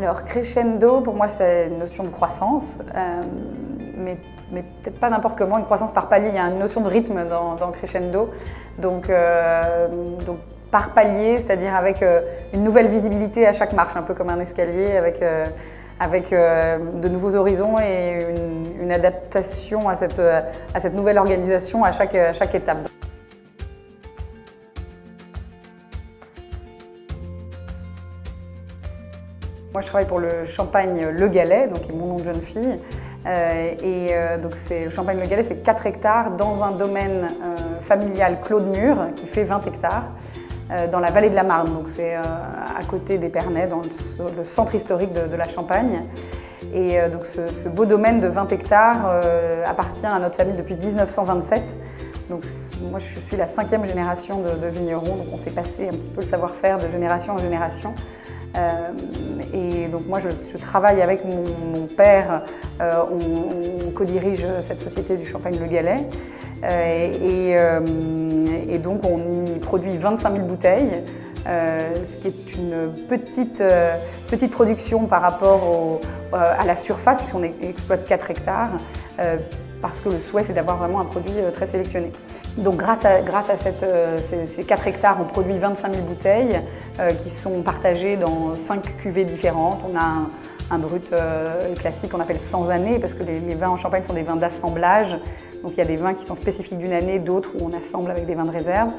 Alors crescendo, pour moi, c'est une notion de croissance, mais peut-être pas n'importe comment, une croissance par palier. Il y a une notion de rythme dans crescendo, donc par palier, c'est-à-dire avec une nouvelle visibilité à chaque marche, un peu comme un escalier, avec de nouveaux horizons et une adaptation à cette nouvelle organisation à chaque étape. Moi, je travaille pour le champagne Le Galet, donc qui est mon nom de jeune fille. Donc le champagne Le Galet, c'est 4 hectares dans un domaine familial Clos de Mur qui fait 20 hectares dans la vallée de la Marne. Donc c'est à côté d'Épernay, dans le centre historique de la Champagne. Et donc ce beau domaine de 20 hectares appartient à notre famille depuis 1927. Donc moi, je suis la 5e génération de vignerons, donc on s'est passé un petit peu le savoir-faire de génération en génération. Et donc moi, je travaille avec mon père, on co-dirige cette société du Champagne Le Galet. Et donc on y produit 25 000 bouteilles, ce qui est une petite production par rapport à la surface, puisqu'on exploite 4 hectares, parce que le souhait, c'est d'avoir vraiment un produit très sélectionné. Donc grâce à ces 4 hectares, on produit 25 000 bouteilles qui sont partagées dans 5 cuvées différentes. On a un brut classique qu'on appelle sans année, parce que les vins en Champagne sont des vins d'assemblage. Donc il y a des vins qui sont spécifiques d'une année, d'autres où on assemble avec des vins de réserve.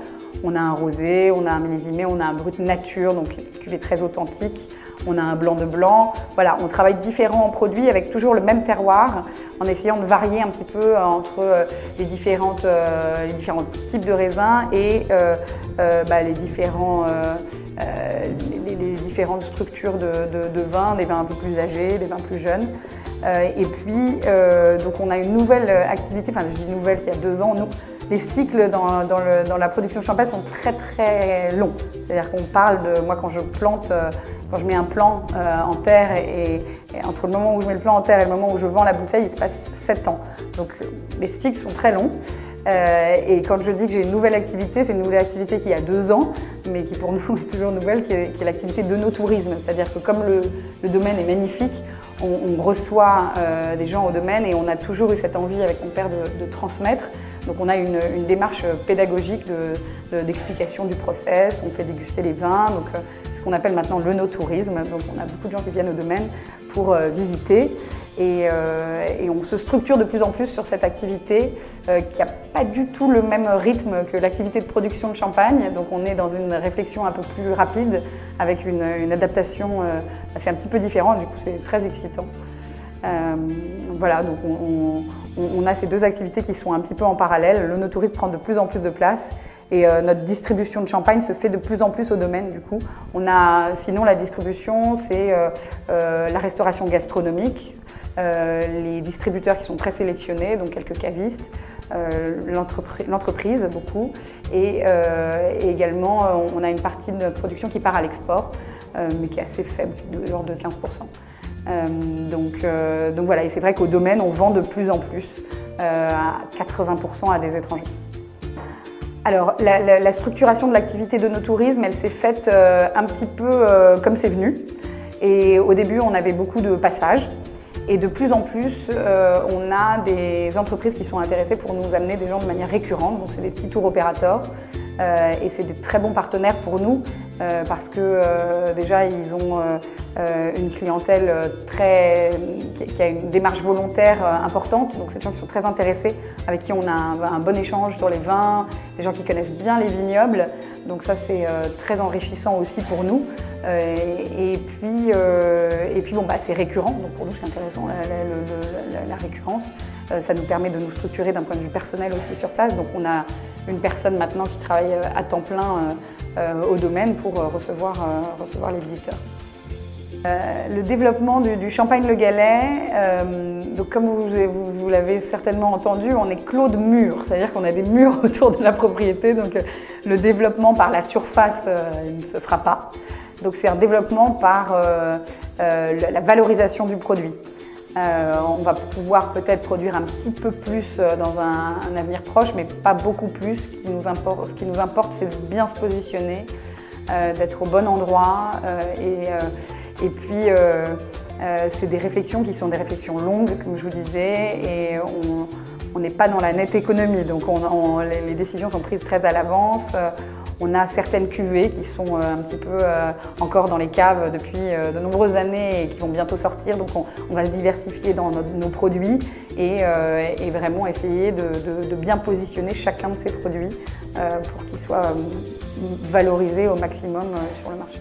On a un rosé, on a un millésimé, on a un brut nature, donc une cuvée très authentique. On a un blanc de blanc. Voilà, on travaille différents produits avec toujours le même terroir, en essayant de varier un petit peu entre les différents types de raisins et les différentes structures de vins, des vins un peu plus âgés, des vins plus jeunes. Et puis, donc on a une nouvelle activité, enfin je dis nouvelle, il y a 2 ans, les cycles dans la production de champagne sont très très longs. C'est-à-dire qu'on parle de, moi quand je mets un plant en terre et entre le moment où je mets le plant en terre et le moment où je vends la bouteille, il se passe 7 ans. Donc les cycles sont très longs. Et quand je dis que j'ai une nouvelle activité, c'est une nouvelle activité qui a 2 ans, mais qui pour nous est toujours nouvelle, qui est l'activité d'œnotourisme. C'est-à-dire que comme le domaine est magnifique, on reçoit des gens au domaine et on a toujours eu cette envie avec mon père de transmettre. Donc on a une démarche pédagogique d'explication du process, on fait déguster les vins, donc ce qu'on appelle maintenant l'œnotourisme. Donc on a beaucoup de gens qui viennent au domaine pour visiter. Et on se structure de plus en plus sur cette activité qui n'a pas du tout le même rythme que l'activité de production de champagne. Donc on est dans une réflexion un peu plus rapide avec une adaptation assez un petit peu différente, du coup c'est très excitant. Voilà, donc on a ces 2 activités qui sont un petit peu en parallèle. L'œnotourisme prend de plus en plus de place et notre distribution de champagne se fait de plus en plus au domaine du coup. Sinon la distribution, c'est la restauration gastronomique, les distributeurs qui sont très sélectionnés, donc quelques cavistes, l'entreprise beaucoup, et également on a une partie de notre production qui part à l'export, mais qui est assez faible, de l'ordre de 15%. Donc voilà, et c'est vrai qu'au domaine, on vend de plus en plus, à 80% à des étrangers. Alors, la structuration de l'activité d'œnotourisme, elle s'est faite un petit peu comme c'est venu. Et au début, on avait beaucoup de passages. Et de plus en plus, on a des entreprises qui sont intéressées pour nous amener des gens de manière récurrente. Donc, c'est des petits tours opérateurs. Et c'est des très bons partenaires pour nous parce que déjà ils ont une clientèle qui a une démarche volontaire importante, donc c'est des gens qui sont très intéressés, avec qui on a un bon échange sur les vins, des gens qui connaissent bien les vignobles, donc ça c'est très enrichissant aussi pour nous. Et puis bon, c'est récurrent, donc pour nous c'est intéressant la récurrence. Ça nous permet de nous structurer d'un point de vue personnel aussi sur place. Donc on a une personne maintenant qui travaille à temps plein au domaine pour recevoir les visiteurs. Le développement du Champagne Le Galet, donc comme vous l'avez certainement entendu, on est clos de murs, c'est-à-dire qu'on a des murs autour de la propriété, donc le développement par la surface ne se fera pas. Donc c'est un développement par la valorisation du produit. On va pouvoir peut-être produire un petit peu plus dans un avenir proche, mais pas beaucoup plus. Ce qui nous importe, c'est de bien se positionner, d'être au bon endroit Ouais. Et puis, c'est des réflexions qui sont des réflexions longues, comme je vous disais, et on n'est pas dans la nette économie, donc les décisions sont prises très à l'avance. On a certaines cuvées qui sont un petit peu encore dans les caves depuis de nombreuses années et qui vont bientôt sortir, donc on va se diversifier dans nos produits et vraiment essayer de bien positionner chacun de ces produits pour qu'ils soient valorisés au maximum sur le marché.